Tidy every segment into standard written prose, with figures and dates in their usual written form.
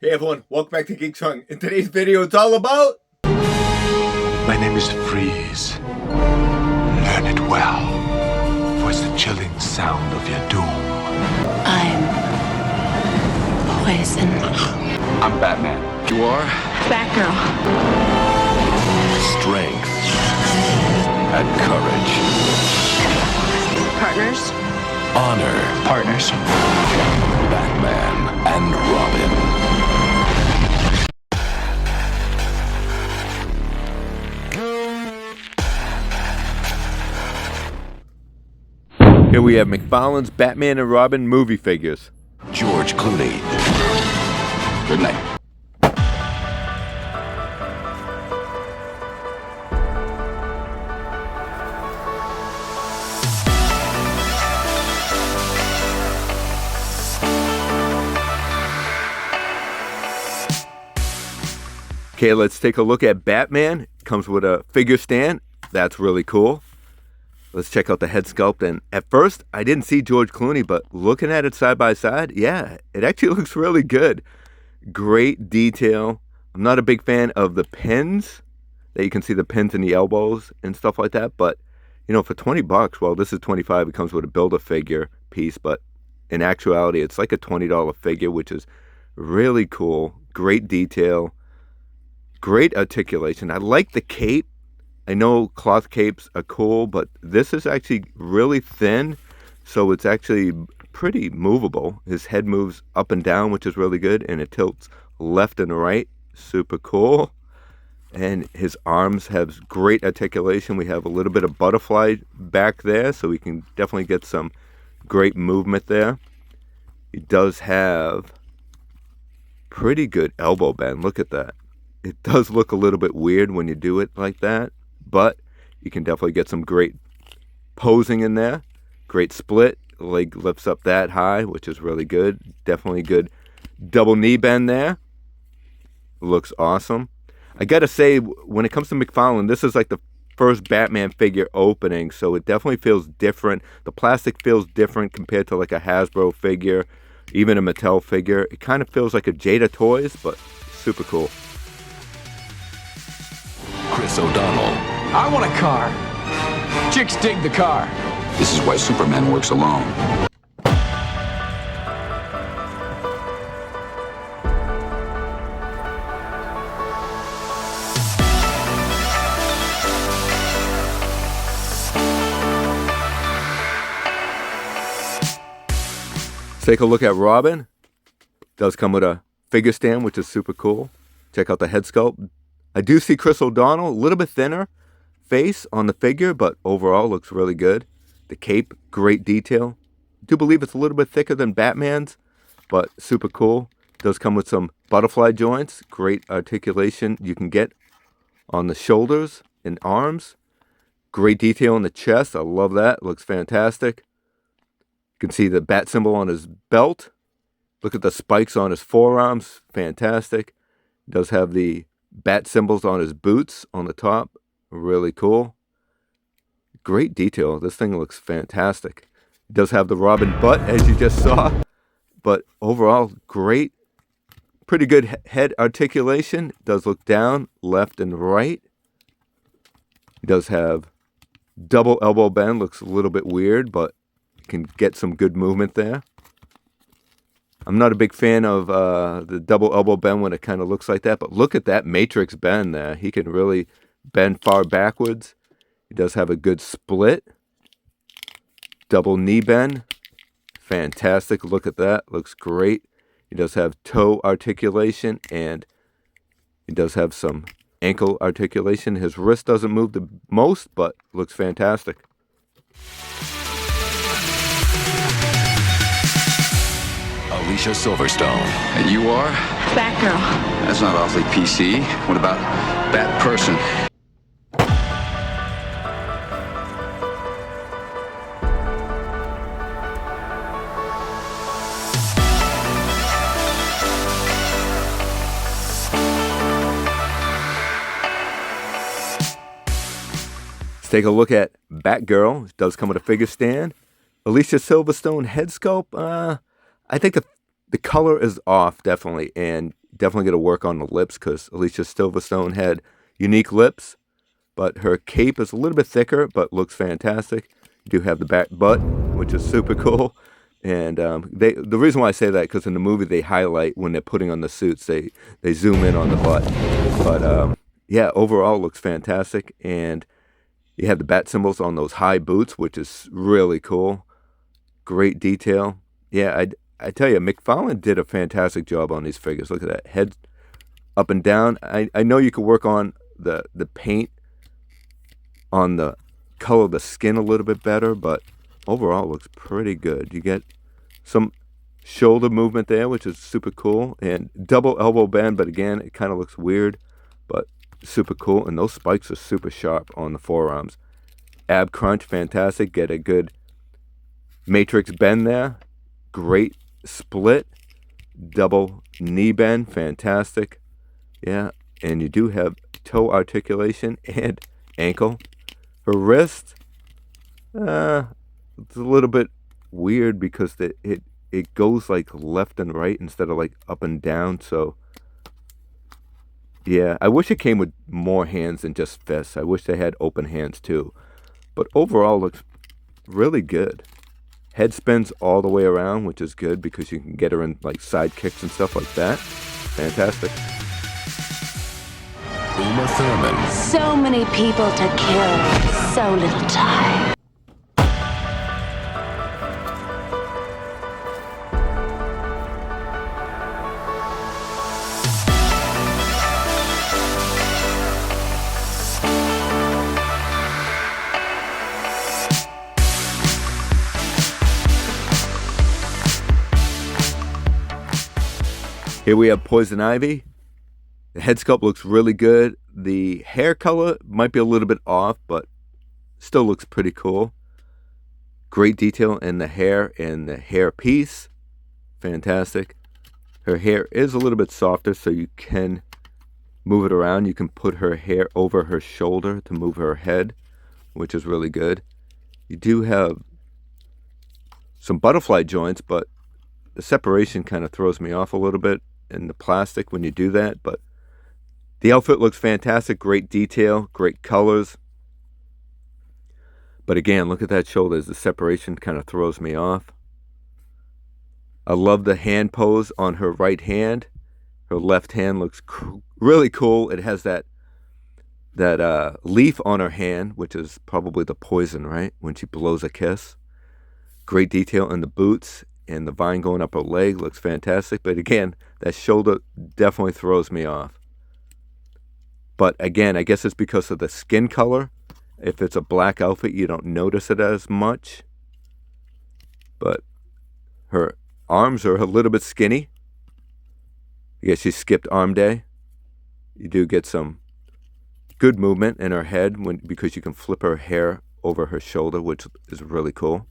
Hey everyone, welcome back to Geek Trunk. In today's video, it's all about... My name is Freeze. Learn it well, for it's the chilling sound of your doom. I'm poison. I'm Batman. You are? Batgirl. Strength and courage. Partners? Honor. Partners. Batman and Robin. Here we have McFarlane's Batman and Robin movie figures. George Clooney. Good night. Okay, let's take a look at Batman. Comes with a figure stand. That's really cool. Let's check out the head sculpt. And at first, I didn't see George Clooney, but looking at it side by side, yeah, it actually looks really good. Great detail. I'm not a big fan of the pins, that you can see the pins in the elbows and stuff like that. But, you know, for 20 bucks, well, this is 25. It comes with a Build-A-Figure piece. But in actuality, it's like a $20 figure, which is really cool. Great detail. Great articulation. I like the cape. I know cloth capes are cool, but this is actually really thin, so it's actually pretty movable. His head moves up and down, which is really good, and it tilts left and right. Super cool. And his arms have great articulation. We have a little bit of butterfly back there, so we can definitely get some great movement there. He does have pretty good elbow bend. Look at that. It does look a little bit weird when you do it like that, but you can definitely get some great posing in there. Great split. Leg lifts up that high, which is really good. Definitely good double knee bend there. Looks awesome. I gotta say, when it comes to McFarlane, this is like the first Batman figure opening, so it definitely feels different. The plastic feels different compared to like a Hasbro figure, even a Mattel figure. It kind of feels like a Jada Toys, but super cool. Chris O'Donnell. I want a car. Chicks dig the car. This is why Superman works alone. Let's take a look at Robin. Does come with a figure stand, which is super cool. Check out the head sculpt. I do see Chris O'Donnell, a little bit thinner face on the figure, but overall looks really good. The cape, great detail. I do believe it's a little bit thicker than Batman's, but super cool. Does come with some butterfly joints. Great articulation you can get on the shoulders and arms. Great detail on the chest. I love that. Looks fantastic. You can see the bat symbol on his belt. Look at the spikes on his forearms. Fantastic. Does have the bat symbols on his boots on the top. Really cool. Great detail. This thing looks fantastic. It does have the Robin butt, as you just saw. But overall, great. Pretty good head articulation. It does look down, left, and right. It does have double elbow bend. Looks a little bit weird, but you can get some good movement there. I'm not a big fan of the double elbow bend when it kind of looks like that, but look at that matrix bend there. He can really bend far backwards. He does have a good split. Double knee bend. Fantastic. Look at that. Looks great. He does have toe articulation, and he does have some ankle articulation. His wrist doesn't move the most, but looks fantastic. Alicia Silverstone. And you are? Batgirl. That's not awfully PC. What about Bat Person? Let's take a look at Batgirl. It does come with a figure stand. Alicia Silverstone head sculpt. I think the color is off, definitely, and definitely got to work on the lips because Alicia Silverstone had unique lips, but her cape is a little bit thicker, but looks fantastic. You do have the back butt, which is super cool. And the reason why I say that, because in the movie they highlight when they're putting on the suits, they zoom in on the butt. But yeah, overall looks fantastic. And you have the bat symbols on those high boots, which is really cool. Great detail. Yeah, I tell you, McFarlane did a fantastic job on these figures. Look at that, head up and down. I know you could work on the paint on the color of the skin a little bit better, but overall looks pretty good. You get some shoulder movement there, which is super cool, and double elbow bend, but again, it kind of looks weird, but super cool. And those spikes are super sharp on the forearms. Ab crunch, fantastic. Get a good matrix bend there. Great split. Double knee bend, fantastic. Yeah, and you do have toe articulation and ankle. Her wrist, it's a little bit weird because it goes like left and right instead of like up and down. So yeah, I wish it came with more hands than just fists. I wish they had open hands too. But overall looks really good. Head spins all the way around, which is good because you can get her in like side kicks and stuff like that. Fantastic. Uma Thurman. So many people to kill, so little time. Here we have Poison Ivy. The head sculpt looks really good. The hair color might be a little bit off, but still looks pretty cool. Great detail in the hair and the hair piece. Fantastic. Her hair is a little bit softer, so you can move it around. You can put her hair over her shoulder to move her head, which is really good. You do have some butterfly joints, but the separation kind of throws me off a little bit in the plastic when you do that. But the outfit looks fantastic. Great detail, great colors. But again, look at that shoulder. The separation kind of throws me off. I love the hand pose on her right hand. Her left hand looks really cool. It has that leaf on her hand, which is probably the poison, right? When she blows a kiss. Great detail in the boots, and the vine going up her leg looks fantastic. But again, that shoulder definitely throws me off. But again, I guess it's because of the skin color. If it's a black outfit, you don't notice it as much. But her arms are a little bit skinny. I guess she skipped arm day. You do get some good movement in her head because you can flip her hair over her shoulder, which is really cool.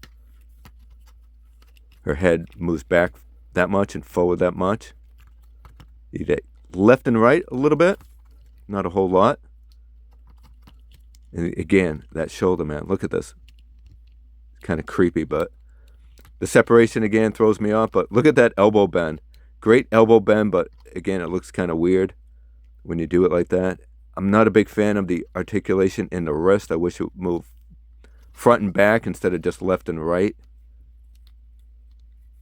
Her head moves back that much and forward that much. You get left and right a little bit, not a whole lot. And again, that shoulder, man, look at this. It's kind of creepy, but the separation again throws me off. But look at that elbow bend. Great elbow bend, but again, it looks kind of weird when you do it like that. I'm not a big fan of the articulation in the wrist. I wish it would move front and back instead of just left and right.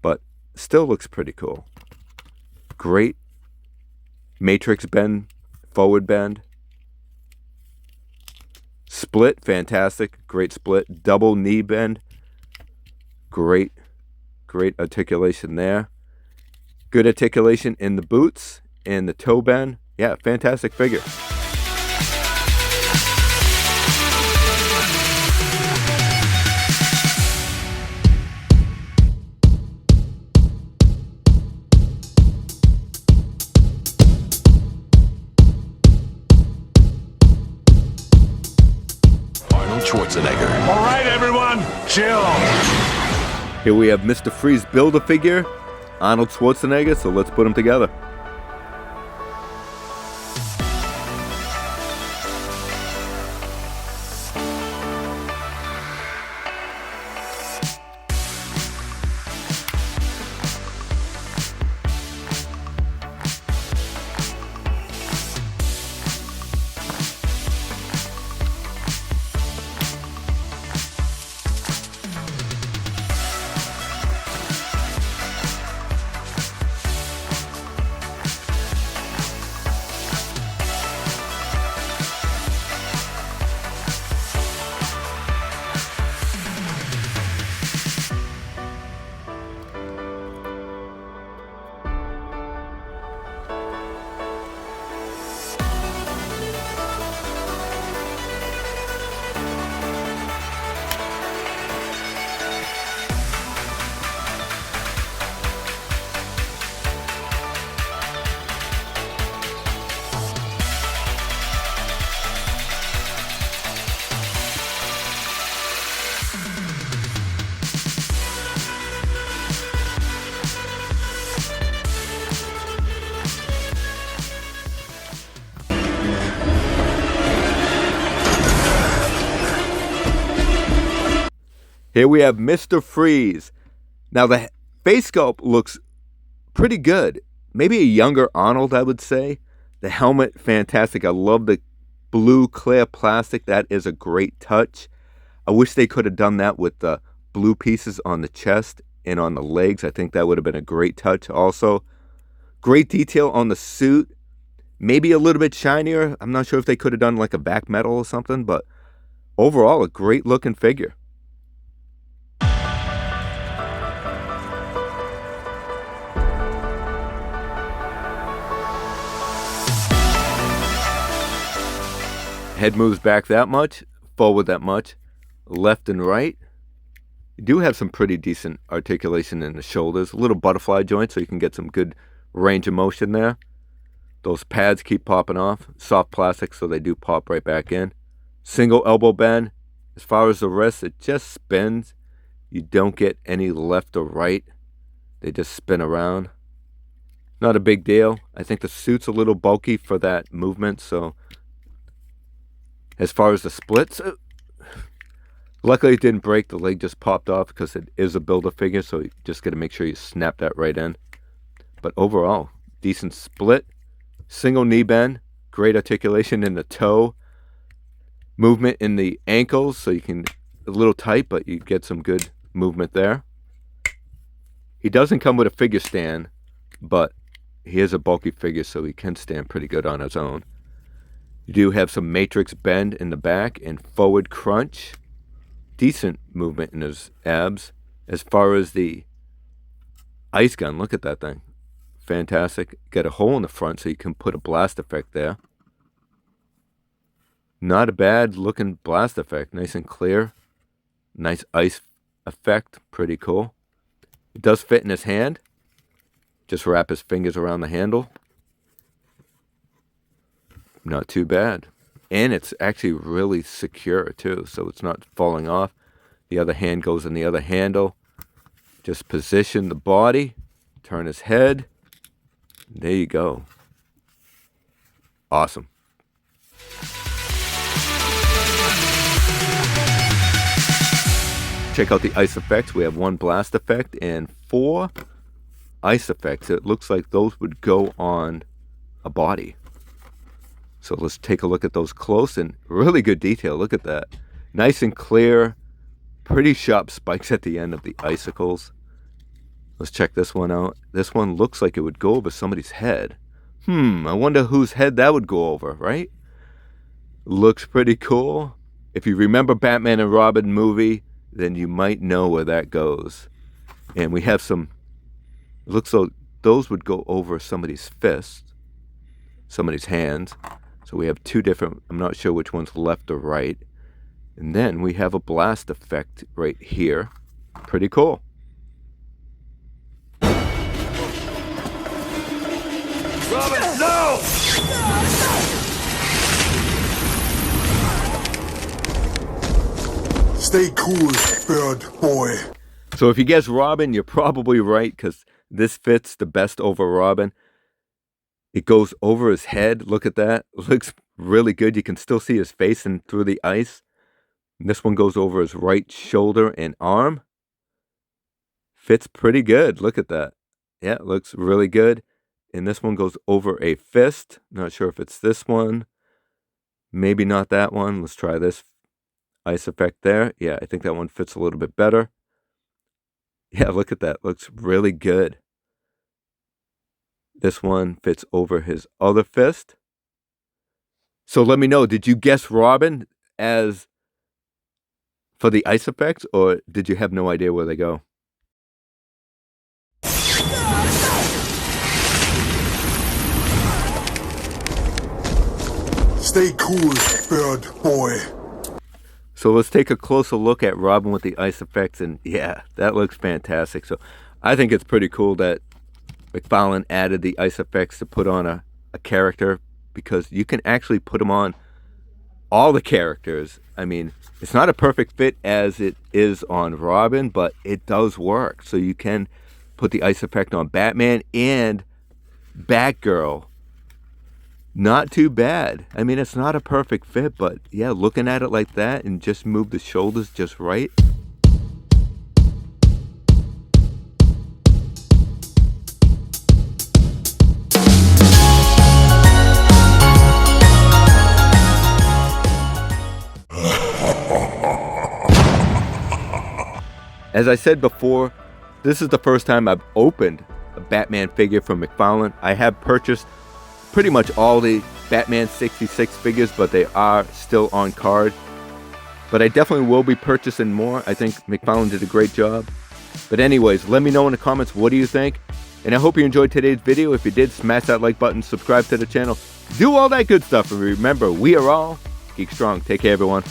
But still looks pretty cool. Great matrix bend, forward bend. Split, fantastic. Great split. Double knee bend. Great articulation there. Good articulation in the boots and the toe bend. Yeah, fantastic figure. Schwarzenegger. All right, everyone, chill. Here we have Mr. Freeze Build-A-Figure, Arnold Schwarzenegger, so let's put them together. Here we have Mr. Freeze. Now the face sculpt looks pretty good. Maybe a younger Arnold, I would say. The helmet, fantastic. I love the blue clear plastic. That is a great touch. I wish they could have done that with the blue pieces on the chest and on the legs. I think that would have been a great touch also. Great detail on the suit. Maybe a little bit shinier. I'm not sure if they could have done like a back metal or something, but overall, a great looking figure. Head moves back that much, forward that much, left and right. You do have some pretty decent articulation in the shoulders. A little butterfly joint so you can get some good range of motion there. Those pads keep popping off. Soft plastic so they do pop right back in. Single elbow bend. As far as the wrist, it just spins. You don't get any left or right. They just spin around. Not a big deal. I think the suit's a little bulky for that movement, so as far as the splits, luckily it didn't break. The leg just popped off because it is a Build-A-Figure, so you just got to make sure you snap that right in. But overall, decent split. Single knee bend. Great articulation in the toe. Movement in the ankles, so you can, a little tight, but you get some good movement there. He doesn't come with a figure stand, but he is a bulky figure, so he can stand pretty good on his own. You do have some matrix bend in the back and forward crunch. Decent movement in his abs. As far as the ice gun, look at that thing. Fantastic. Got a hole in the front so you can put a blast effect there. Not a bad looking blast effect. Nice and clear. Nice ice effect. Pretty cool. It does fit in his hand. Just wrap his fingers around the handle. Not too bad. And it's actually really secure too, so it's not falling off. The other hand goes in the other handle. Just position the body, turn his head. There you go. Awesome. Check out the ice effects. We have 1 blast effect and 4 ice effects. It looks like those would go on a body. So let's take a look at those close, and really good detail. Look at that. Nice and clear. Pretty sharp spikes at the end of the icicles. Let's check this one out. This one looks like it would go over somebody's head. I wonder whose head that would go over, right? Looks pretty cool. If you remember Batman and Robin movie, then you might know where that goes. And we have some, it looks like those would go over somebody's fist, somebody's hands. So we have 2 different, I'm not sure which one's left or right. And then we have a blast effect right here. Pretty cool. Robin, no! Stay cool, bird boy. So if you guess Robin, you're probably right, because this fits the best over Robin. It goes over his head. Look at that. It looks really good. You can still see his face and through the ice. And this one goes over his right shoulder and arm. Fits pretty good. Look at that. Yeah, it looks really good. And this one goes over a fist. Not sure if it's this one. Maybe not that one. Let's try this ice effect there. Yeah, I think that one fits a little bit better. Yeah, look at that. Looks really good. This one fits over his other fist. So let me know, did you guess Robin as for the ice effects, or did you have no idea where they go? Stay cool, bird boy. So let's take a closer look at Robin with the ice effects, and yeah, that looks fantastic. So I think it's pretty cool that McFarlane added the ice effects to put on a character, because you can actually put them on all the characters. I mean, it's not a perfect fit as it is on Robin, but it does work. So you can put the ice effect on Batman and Batgirl. Not too bad. I mean, it's not a perfect fit, but yeah, looking at it like that and just move the shoulders just right, As I said before, this is the first time I've opened a Batman figure from McFarlane. I have purchased pretty much all the Batman 66 figures, but they are still on card. But I definitely will be purchasing more. I think McFarlane did a great job. But anyways, let me know in the comments, what do you think? And I hope you enjoyed today's video. If you did, smash that like button, subscribe to the channel, do all that good stuff. And remember, we are all Geek Strong. Take care, everyone.